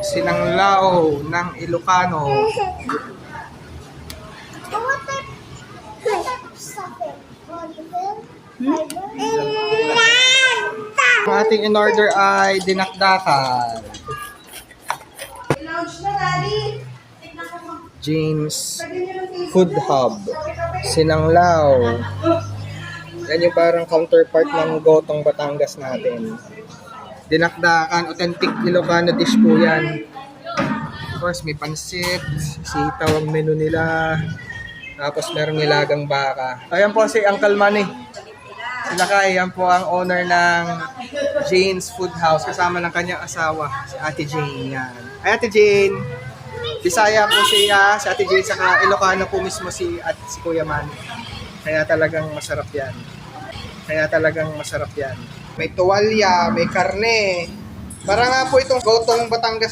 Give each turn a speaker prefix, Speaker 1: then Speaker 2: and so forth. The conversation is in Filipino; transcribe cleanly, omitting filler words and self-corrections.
Speaker 1: Sinanglao ng Ilocano. Ang ating in-order ay dinakdakan. James Food Hub. Sinanglao. Yan yung parang counterpart ng Gotong Batangas natin. Dinakdakan, authentic Ilocano dish po yan. Of course, may pansit, sitaw ang menu nila. Tapos merong nilagang baka. Ayan po si Uncle Manny. Sila Kay, yan po ang owner ng Jane's Food House kasama ng kanyang asawa, si Ate Jane. Yan. Ay, Ate Jane. Bisaya po siya, si Ate Jane, saka Ilocano po mismo si Kuya Manny. Kaya talagang masarap yan. May tuwalya, may karne. Para nga po itong Gotong Batangas